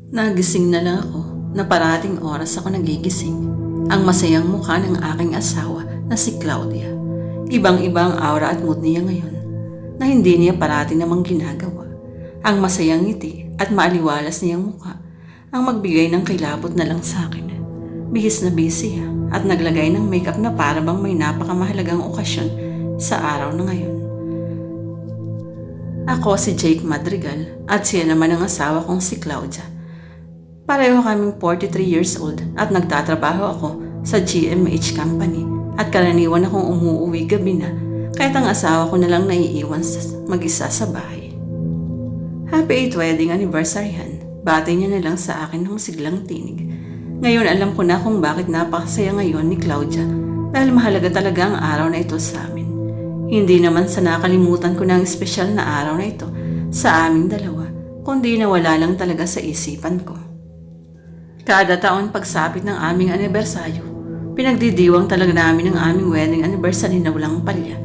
Nagising na lang ako na parating oras ako nagigising. Ang masayang mukha ng aking asawa na si Claudia. Ibang-iba ang aura at mood niya ngayon na hindi niya parating namang ginagawa. Ang masayang ngiti at maaliwalas niyang mukha ang magbigay ng kilabot na lang sa akin. Bihis na busy at naglagay ng makeup na para bang may napakamahalagang okasyon sa araw na ngayon. Ako si Jake Madrigal at siya naman ang asawa kong si Claudia. Pareho kaming 43 years old at nagtatrabaho ako sa GMH company at karaniwan akong umuuwi gabi na kahit ang asawa ko na lang naiiwan mag-isa sa bahay. Happy 8th wedding anniversary Han. Bati niya na lang sa akin ng siglang tinig. Ngayon alam ko na kung bakit napakasaya ngayon ni Claudia dahil mahalaga talaga ang araw na ito sa amin. Hindi naman sa nakalimutan ko na ang espesyal na araw na ito sa aming dalawa, kundi nawala lang talaga sa isipan ko. Kada taon pagsapit ng aming anibersaryo, pinagdidiwang talaga namin ang aming wedding anniversary na walang palya.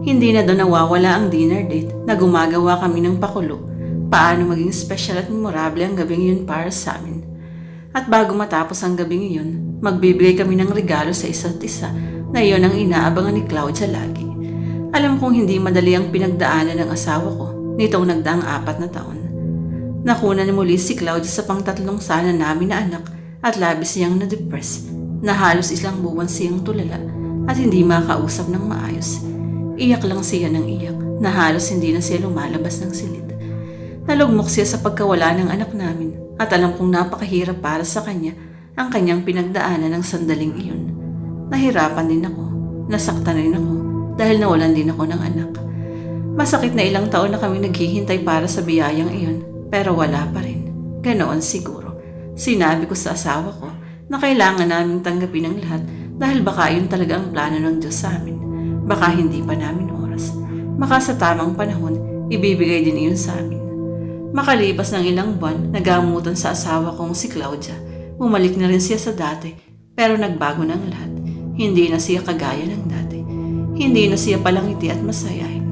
Hindi na doon nawawala ang dinner date na gumagawa kami ng pakulo, paano maging special at memorable ang gabing yun para sa amin. At bago matapos ang gabing yun, magbibigay kami ng regalo sa isa't isa na iyon ang inaabangan ni Claudia lagi. Alam kong hindi madali ang pinagdaanan ng asawa ko nitong nagdaang 4 na taon. Nakuna na muli si Claudia sa pangtatlong sana namin na anak at labis siyang na-depress na halos isang buwan siyang tulala at hindi makausap ng maayos. Iyak lang siya ng iyak na halos hindi na siya lumalabas ng silid. Nalugmok siya sa pagkawala ng anak namin at alam kong napakahirap para sa kanya ang kanyang pinagdaanan ng sandaling iyon. Nahirapan din ako, nasaktan rin ako dahil nawalan din ako ng anak. Masakit na ilang taon na kami naghihintay para sa biyayang iyon pero wala pa rin. Ganoon siguro. Sinabi ko sa asawa ko na kailangan naming tanggapin ang lahat dahil baka yun talaga ang plano ng Diyos sa amin. Baka hindi pa namin oras. Baka sa tamang panahon, ibibigay din iyon sa amin. Makalipas ng ilang buwan, nagamutan sa asawa kong si Claudia. Bumalik na rin siya sa dati pero nagbago na ang lahat. Hindi na siya kagaya ng dati. Hindi na siya palangiti at masayahin.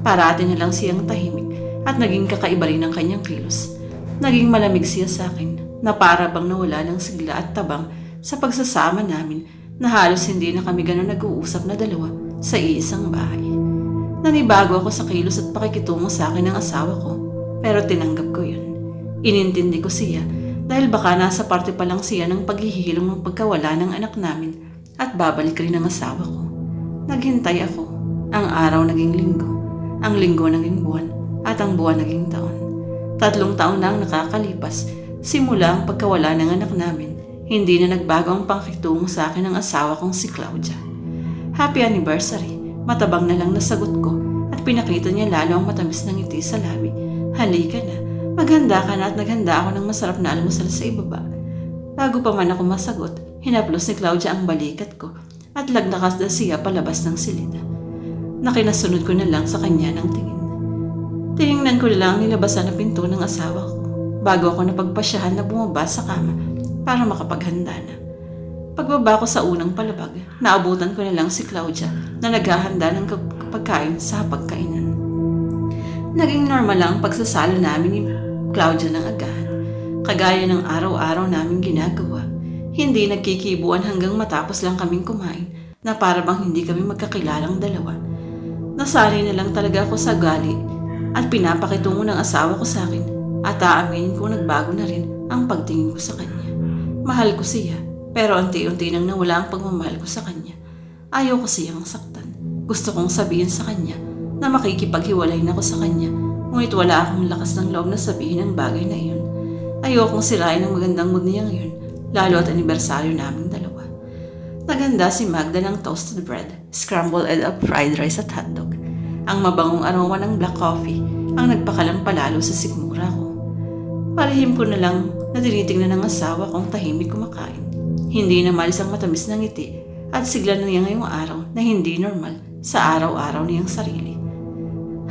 Parati na lang siyang tahimik at naging kakaiba rin ang kanyang kilos. Naging malamig siya sa akin na para bang nawala ng sigla at tabang sa pagsasama namin na halos hindi na kami gano'n nag-uusap na dalawa sa iisang bahay. Nanibago ako sa kilos at pakikitungo sa akin ng asawa ko pero tinanggap ko yun. Inintindi ko siya dahil baka nasa parte pa lang siya ng paghihilom ng pagkawala ng anak namin at babalik rin ang asawa ko. Naghintay ako. Ang araw naging linggo, ang linggo naging buwan, at ang buwan naging taon. 3 taon na ang nakakalipas, simula ang pagkawala ng anak namin, hindi na nagbago ang pakikitungo sa akin ng asawa kong si Claudia. Happy anniversary, matabang na lang nasagot ko at pinakita niya lalo ang matamis ng ngiti sa labi. Halika na, maghanda ka na at naghanda ako ng masarap na almusal sa ibaba. Bago pa man ako masagot, hinaplos ni Claudia ang balikat ko at laglakas na siya palabas ng silid. Nakinasunod ko na lang sa kanya ng tingin. Tiningnan ko na lang ang nilabasan na pinto ng asawa ko bago ako napagpasyahan na bumaba sa kama para makapaghanda na. Pagbaba ko sa unang palabag, naabutan ko na lang si Claudia na naghahanda ng pagkain sa pagkainan. Naging normal lang ang pagsasalo namin ni Claudia ng agahan, kagaya ng araw-araw namin ginagawa. Hindi nagkikibuan hanggang matapos lang kaming kumain na para bang hindi kami magkakilalang dalawa. Nasanay na lang talaga ako sa gali at pinapakitungo ng asawa ko sa akin at aaminin ko nagbago na rin ang pagtingin ko sa kanya. Mahal ko siya pero unti-unti nang nawala ang pagmamahal ko sa kanya. Ayaw ko siyang saktan. Gusto kong sabihin sa kanya na makikipaghiwalay na ako sa kanya ngunit wala akong lakas ng loob na sabihin ang bagay na iyon. Ayaw kong sirain ang magandang mood niya ngayon. Lalo at anibersaryo naming dalawa. Naghanda si Magda ng toasted bread, scrambled egg up fried rice at hotdog. Ang mabangong aroma ng black coffee ang nagpakalampalalo sa sikmura ko. Palihim ko na lang na tinitingnan ng asawa kong tahimik kumakain. Hindi na malis ang matamis ng ngiti at sigla na niya ngayong araw na hindi normal sa araw-araw niyang sarili.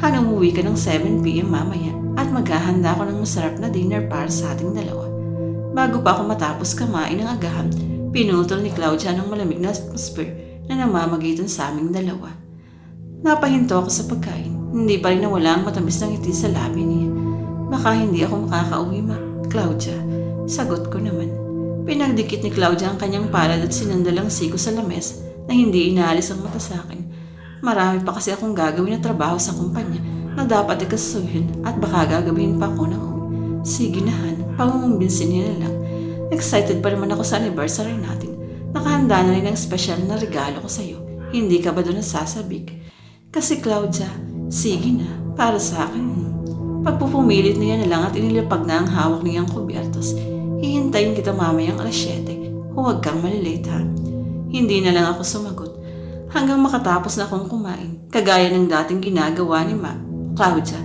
Han, umuwi ka ng 7 p.m. mamaya at maghahanda ako ng masarap na dinner para sa ating dalawa. Bago pa ako matapos kumain ng agahan, pinutol ni Claudia ng malamig na atmosphere na namamagitan sa aming dalawa. Napahinto ako sa pagkain. Hindi pa rin nawala ang matamis ng ngiti sa labi niya. Baka hindi ako makakauwi, Claudia. Sagot ko naman. Pinagdikit ni Claudia ang kanyang palad at sinandalang siko sa lames na hindi inaalis ang mata sa akin. Marami pa kasi akong gagawin na trabaho sa kumpanya na dapat ikasuhin at baka gagabihin pa ako ng uwi. Sige na Han, pangungumbinsin niya na lang. Excited pa naman ako sa anniversary natin. Nakahanda na rin ang special na regalo ko sa'yo. Hindi ka ba doon nasasabik? Kasi Claudia, sige na, para sa akin. Pagpupumilit niya na lang at inilapag na ang hawak niyang kubyertos. Hihintayin kita mamayang alas 7. Huwag kang malilate ha. Hindi na lang ako sumagot. Hanggang makatapos na akong kumain, kagaya ng dating ginagawa ni Claudia,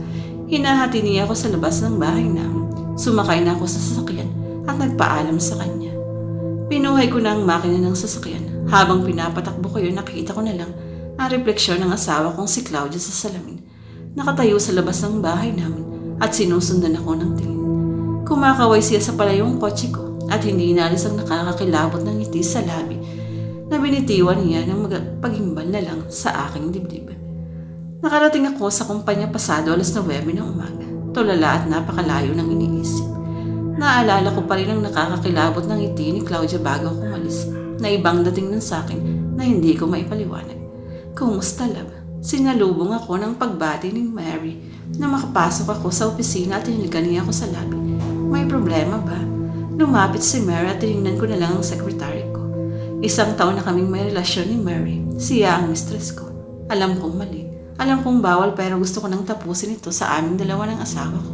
hinahati niya ako sa labas ng bahay namin. Sumakay na ako sa sasakyan at nagpaalam sa kanya. Pinuhay ko na ang makina ng sasakyan. Habang pinapatakbo ko yun, nakita ko na lang ang refleksyon ng asawa kong si Claudia sa salamin. Nakatayo sa labas ng bahay namin at sinusundan ako ng tingin. Kumakaway siya sa palayong kotse ko at hindi inalis ang nakakakilabot ng ngiti sa labi na binitiwan niya ng paghimbal na lang sa aking dibdib. Nakarating ako sa kumpanya pasado alas 9 ng umaga. Tulala at napakalayo ng iniisip. Naalala ko pa rin ang nakakakilabot ng ngiti ni Claudia bago ako umalis na ibang dating nun sa akin na hindi ko maipaliwanag. Kumusta love? Sinalubong ako ng pagbati ni Mary na makapasok ako sa opisina at tiniligan niya ako sa lobby. May problema ba? Lumapit si Mary at tinignan ko na lang ang sekretary ko. 1 taon na kaming may relasyon ni Mary. Siya ang mistress ko. Alam kong mali. Alam kong bawal pero gusto ko nang tapusin ito sa aming dalawa ng asawa ko.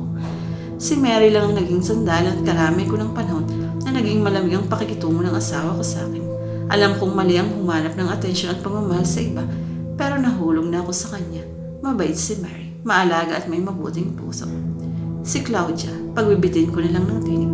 Si Mary lang ang naging sandal at karamay ko ng panahon na naging malamig ang pakikitungo ng asawa ko sa akin. Alam kong mali ang humanap ng atensyon at pagmamahal sa iba pero nahulog na ako sa kanya. Mabait si Mary, maalaga at may mabuting puso. Si Claudia, pagbibitin ko na lang ng tinig.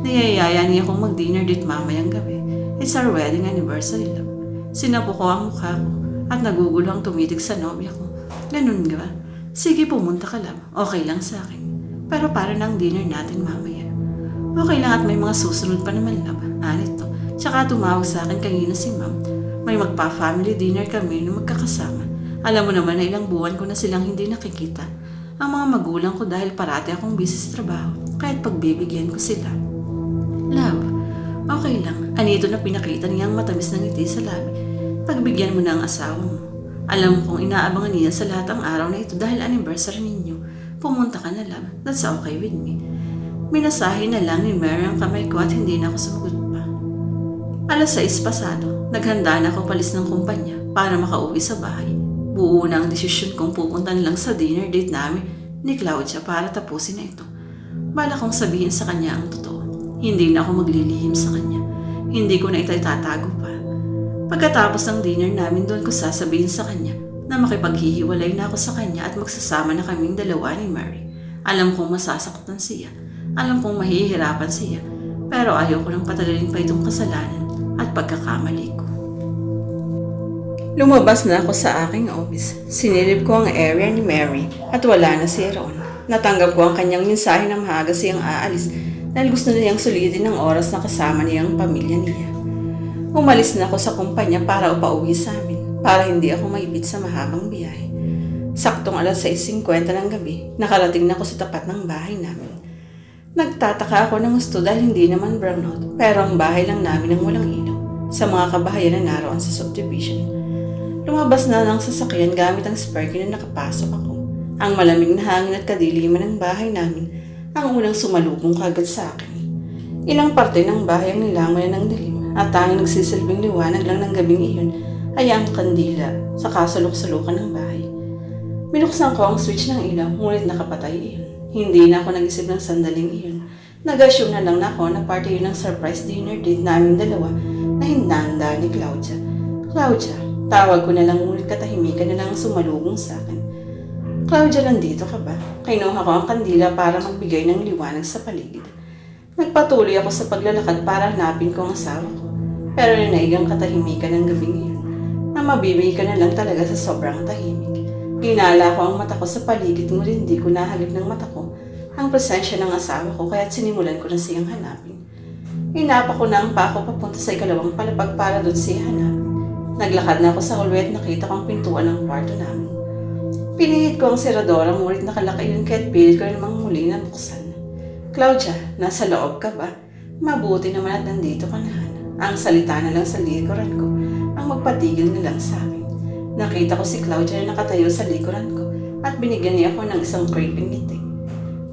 Niyayaya niya akong mag-dinner date mamayang gabi. It's our wedding anniversary love. Sinapo ko ang mukha ko at nagugulo ang tumitig sa nobya ko. Ganun ba? Sige pumunta ka lang, okay lang sa akin. Pero para na ang dinner natin mamaya. Okay lang at may mga susunod pa naman love. Anito. Tsaka tumawag sa akin kanina si ma'am. May magpa-family dinner kami na magkakasama. Alam mo naman na ilang buwan ko na silang hindi nakikita. Ang mga magulang ko dahil parati akong busy sa trabaho. Kahit pagbibigyan ko sila. Love, okay lang. Anito na pinakita niyang matamis na ngiti sa labi. Pagbigyan mo na ang asawa mo. Alam kong inaabangan niya sa lahat ang araw na ito dahil anniversary ninyo. Pumunta ka na love. That's okay with me. Minasahe na lang ni Mary ang kamay ko at hindi na ako sumagot pa. Alas 6 pasado, naghanda na ako palis ng kumpanya para makauwi sa bahay. Buo na ang desisyon kong pupunta lang sa dinner date namin ni Claudia para tapusin na ito. Bala kong sabihin sa kanya ang totoo. Hindi na ako maglilihim sa kanya. Hindi ko na itatago pa. Pagkatapos ng dinner namin doon ko sasabihin sa kanya na makipaghihiwalay na ako sa kanya at magsasama na kaming dalawa ni Mary. Alam kong masasaktan siya. Alam kong mahihirapan siya. Pero ayaw ko nang patagalin pa itong kasalanan at pagkakamali ko. Lumabas na ako sa aking office. Sinilip ko ang area ni Mary at wala na si Ron. Natanggap ko ang kanyang mensahe na maaga siyang aalis dahil gusto niyang sulitin ang oras na kasama niya ang pamilya niya. Umalis na ako sa kumpanya para upauwi sa amin para hindi ako maipit sa mahabang biyahe. Saktong alas 6:50 ng gabi, nakarating na ako sa tapat ng bahay namin. Nagtataka ako ng gusto dahil hindi naman brownout pero ang bahay lang namin ang walang ilaw sa mga kabahayan na naroon sa subdivision. Lumabas na ng sasakyan gamit ang spare key na nakapasok ako. Ang malamig na hangin at kadiliman ng bahay namin ang unang sumalubong kagad sa akin. Ilang parte ng bahay ang nilaman ng dilim at tanging nagsisilbing liwanag lang ng gabing iyon ay ang kandila sa kasulok-sulukan ng bahay. Binuksan ko ang switch ng ilaw ngunit nakapatay iyon. Hindi na ako nag-isip ng sandaling iyon. Nag-assume na lang ako na party yun ng surprise dinner date naming dalawa na hinanda ni Claudia. Claudia, tawag ko na lang ngunit katahimikan na lang ang sumalubong sa akin. Claudia, nandito ka ba? Kinuha ko ang kandila para magbigay ng liwanag sa paligid. Nagpatuloy ako sa paglalakad para hanapin ko ang asawa ko. Pero nanaig ang katahimikan ng gabing iyon na mabibigay ka na lang talaga sa sobrang tahimik. Hinala ko ang mata ko sa paligid ngunit hindi ko nahagip ng mata ko ang presensya ng asawa ko kaya't sinimulan ko na siyang hanapin. Hinapa ko na ang pako papunta sa ikalawang palapag para doon siya hanapin. Naglakad na ako sa hallway at nakita ko ang pintuan ng kwarto namin. Pinihit ko ang seradora ngunit nakalaki yun kaya't pilit ko namang muli na buksan. Claudia, nasa loob ka ba? Mabuti naman at nandito ka na, Hana. Ang salita na lang sa likuran ko ang magpatigil na lang sa akin. Nakita ko si Claudia na nakatayo sa likuran ko at binigyan niya ako ng isang creeping ngiti.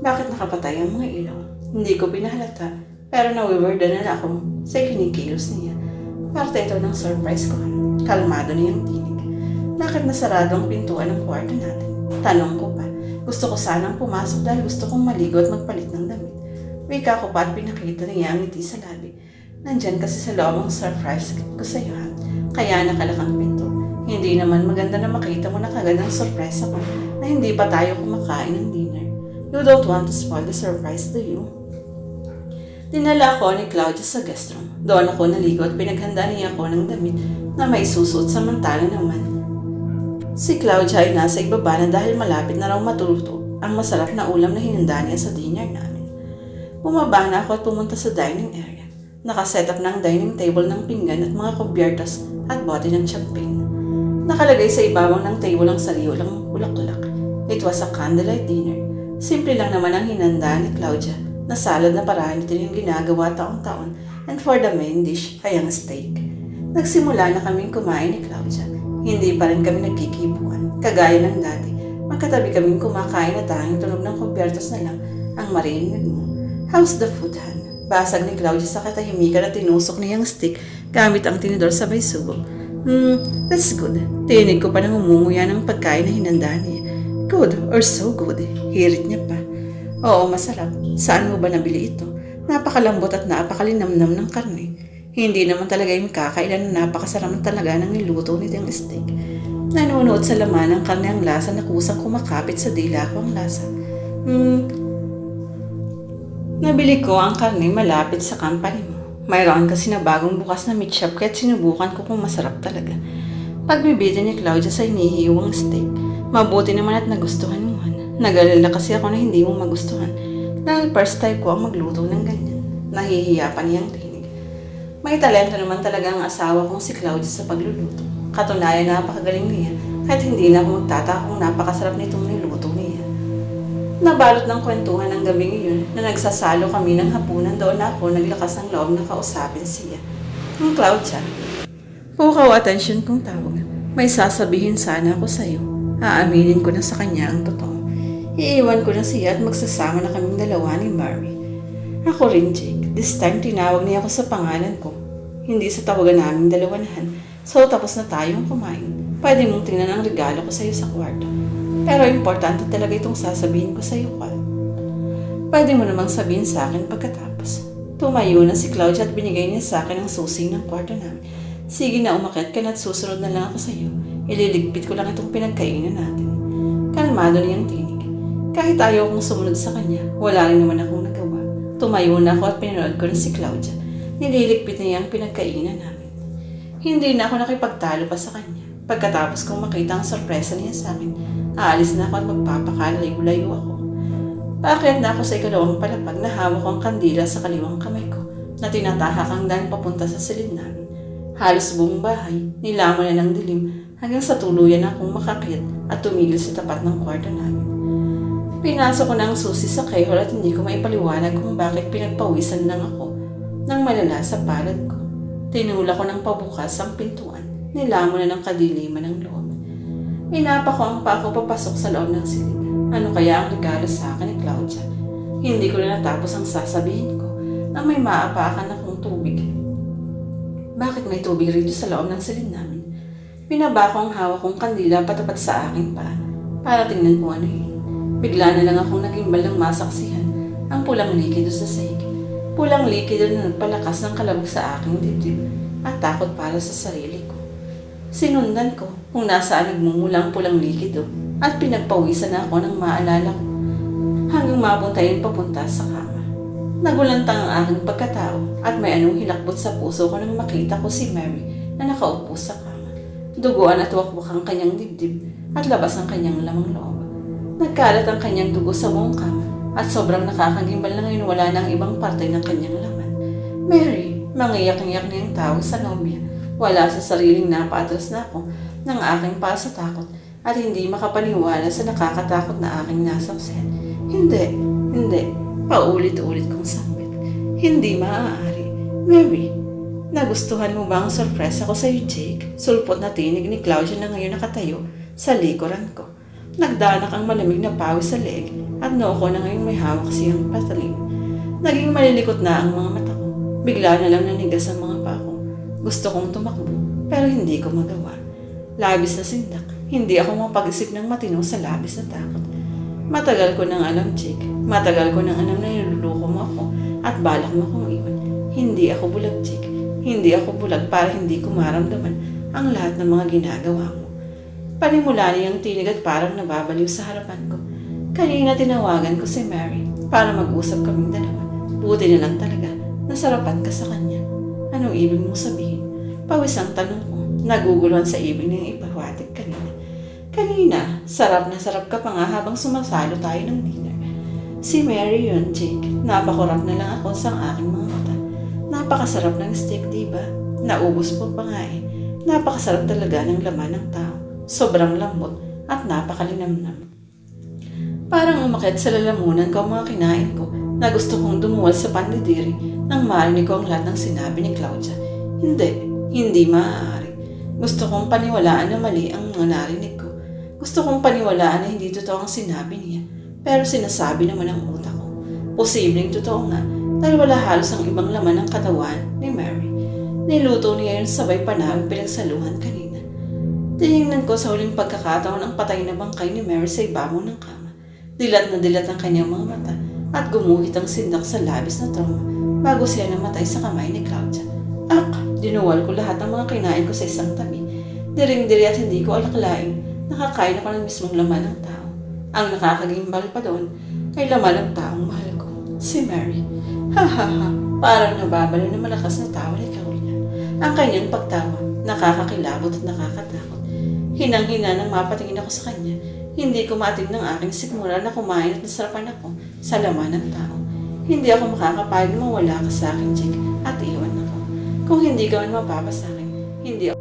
Bakit nakapatay ang mga ilaw? Hindi ko pinahalata, pero nawiwirda na ako sa kinikilos niya. Parte ito ng surprise ko. Kalmado niyang tinig. Bakit nasarado ang pintuan ng kwarto natin? Tanong ko pa. Gusto ko sanang pumasok dahil gusto kong maligo at magpalit ng damit. Wika ko pa at pinakita niya ang ngiti sa labi. Nandyan kasi sa loob ang surprise ko sa iyo, ha? Kaya nakalakang pinto. Hindi naman maganda na makita mo na kagad ang surprise ako na hindi pa tayo kumakain ng dinner. You don't want to spoil the surprise, do you? Dinala ako ni Claudia sa guest room. Doon ako naligo at pinaghanda niya ako ng damit na may susuot samantala naman. Si Claudia ay nasa ibaba na dahil malapit na raw matuluto ang masarap na ulam na hinanda niya sa dinner namin. Bumaba na ako at pumunta sa dining area. Nakaset up ng dining table ng pinggan at mga kubyertas at bote ng champagne. Nakalagay sa ibabaw ng table ang sariwalang bulaklak. It was a candlelight dinner. Simple lang naman ang hinanda ni Claudia na salad na parahan ito yung ginagawa taon-taon, and for the main dish ay ang steak. Nagsimula na kaming kumain ni Claudia. Hindi pa rin kami nagkikibuan. Kagaya ng dati, magkatabi kaming kumakain at tanging tunog ng kubyertas na lang ang marinig mo. How's the food, Han? Basag ni Claudia sa katahimikan at tinusok niyang stick gamit ang tinidor sabay subo. That's good. Tinig ko pa nang umunguya ng pagkain na hinanda niya. Good or so good. Hirit niya pa. Oo, masarap. Saan mo ba nabili ito? Napakalambot at napakalinamnam ng karne. Hindi naman talaga yung kakailan na napakasarap talaga ng niluto nitong steak. Nanunood sa laman ng karne ang lasa na kusang kumakapit sa dila ko ang lasa. Nabili ko ang karne malapit sa company mo. Mayroon kasi na bagong bukas na meat shop kaya't sinubukan ko kung masarap talaga. Pagbibitin ni Claudia sa inihiwang steak, mabuti naman at nagustuhan mo. Nag-alala kasi ako na hindi mo magustuhan dahil first time ko ang magluto ng ganyan. Nahihiya pa niyang tinig. May talento naman talaga ang asawa kong si Claudia sa pagluluto. Katunayan napakagaling niya kahit hindi na ako magtataka kung napakasarap nitong niluto niya. Nabalot ng kwentuhan ng gabi ngayon na nagsasalo kami ng hapunan doon ako naglakas ng loob na kausapin siya. Ang Claudia. Pukaw atensyon kong tawag. May sasabihin sana ako sa iyo. Aaminin ko na sa kanya ang totoo. Iiwan ko na siya at magsasama na kaming dalawa ni Mary. Ako rin, Jake. This time tinawag niya ako sa pangalan ko. Hindi sa tawagan naming dalawanahan. So tapos na tayong kumain. Pwede mong tingnan ang regalo ko sa iyo sa kwarto. Pero importante talaga itong sasabihin ko sa iyo, Cal. Pwede mo namang sabihin sa akin pagkatapos. Tumayo na si Claudia at binigay niya sa akin ang susi ng kwarto namin. Sige na, umakyat ka na at susunod na lang ako sa iyo. Ililigpit ko lang itong pinagkainan natin. Kalmado niyang tinig. Kahit ayaw kong sumunod sa kanya, wala rin naman akong nagawa. Tumayo na ako at pinanood ko na si Claudia. Nililigpit niya ang pinagkainan namin. Hindi na ako nakipagtalo pa sa kanya. Pagkatapos kong makita ang sorpresa niya sa akin, aalis na ako at magpapakalayo-layo ako. Paakyat na ako sa ikalawang palapag na hawak ko ang kandila sa kaliwang kamay ko na tinatahak ang daan papunta sa silid namin. Halos buong bahay, nilamon na ng dilim hanggang sa tuluyan na akong makakyat at tumigil sa tapat ng kwarto namin. Pinasok ko na ang susi sa keyhole at hindi ko maipaliwanag kung bakit pinagpawisan lang ako ng malala sa palad ko. Tinula ko ng pabukas ang pintuan. Nilamon na ng kadiliman ng loob. Inapa ko ang pako papasok sa loob ng silid. Ano kaya ang regalo sa akin ni Claudia? Hindi ko na natapos ang sasabihin ko na may maapakan akong tubig. Bakit may tubig rito sa loob ng silid namin? Pinaba ko ang hawak kong kandila patapat sa akin para tingnan kung ano yun. Bigla na lang akong nagimbal ng masaksihan ang pulang likido sa sahig. Pulang likido na nagpalakas ng kalabog sa aking dibdib at takot para sa sarili ko. Sinundan ko kung nasaan nagmumula ang pulang likido at pinagpawisan na ako ng maalala ko hanggang mapunta yun papunta sa kama. Nagulantang ang aking pagkatao at may anong hilakbot sa puso ko nang makita ko si Mary na nakaupo sa kama. Duguan at wakwak ang kanyang dibdib at labas ang kanyang lamang loob. Nagkalat ang kanyang dugo sa buong kama at sobrang nakakagimbal na ngayon wala na ang ibang parte ng kanyang laman. Mary, mangiyak-iyak niyang tawag sa nobya. Wala sa sariling napaatras na ako ng aking pasatakot at hindi makapaniwala sa nakakatakot na aking nasaksihan. Hindi, paulit-ulit kong sambit. Hindi maaari. Mary, nagustuhan mo ba ang sorpresa ko sa'yo, Jake? Sulpot na tinig ni Claudia na ngayon nakatayo sa likuran ko. Nagdanak ang malamig na pawis sa leeg at noo ko na ngayon may hawak siyang patalim. Naging malilikot na ang mga mata ko. Bigla na lang nanigas ang mga paa ko. Gusto kong tumakbo pero hindi ko magawa. Labis na sindak. Hindi ako mapag-isip ng matino sa labis na takot. Matagal ko nang alam, Jake. Matagal ko nang alam na niluluko mo ako at balak mo akong iwan. Hindi ako bulag, Jake. Hindi ako bulag para hindi ko maramdaman ang lahat ng mga ginagawa mo. Panimula niyang tinig at parang nababaliw sa harapan ko. Kanina tinawagan ko si Mary para mag-usap kaming dalawa. Buti na lang talaga, nasarapan ka sa kanya. Anong ibig mong sabihin? Pawis ang tanong ko. Naguguluhan sa ibig niyang ipahawatig kanina. Kanina, sarap na sarap ka pa nga habang sumasalo tayo ng dinner. Si Mary yun, Jake. Napakurap na lang ako sa aking mga mata. Napakasarap ng steak, diba? Naubos po pa nga eh. Napakasarap talaga ng laman ng tao. Sobrang lambot at napakalinamnam. Parang umakyat sa lalamunan ko ang mga kinain ko na gusto kong dumuwal sa pandidiri nang marinig ko ang lahat ng sinabi ni Claudia. Hindi maaari. Gusto kong paniwalaan na mali ang mga narinig ko. Gusto kong paniwalaan na hindi totoo ang sinabi niya. Pero sinasabi naman ang utak ko. Posibleng totoo nga dahil wala halos ang ibang laman ng katawan ni Mary. Niluto niya yun sabay pa namin pinagsaluhan kanina. Tinignan ko sa huling pagkakataon ang patay na bangkay ni Mary sa ibabaw ng kama. Dilat na dilat ang kanyang mga mata at gumuhit ang sindak sa labis na trauma bago siya namatay sa kamay ni Claudia. Dinuwal ko lahat ng mga kinain ko sa isang tabi. Diring-diri at hindi ko alaklain. Nakakain ako ng mismong laman ng tao. Ang nakakagimbal pa doon ay laman ng taong mahal ko. Si Mary. Parang nababalo na malakas na tawa ni Claudia. Ang kanyang pagtawa, nakakakilabot at nakakatakot. Hinang-hina nang mapatingin ako sa kanya. Hindi ko matig ng aking sikmura na kumain at nasarapan ako sa laman ng tao. Hindi ako makakapayag na mawala ka sa akin, Jake, at iwan ako. Kung hindi ka man mapapa sa akin, hindi ako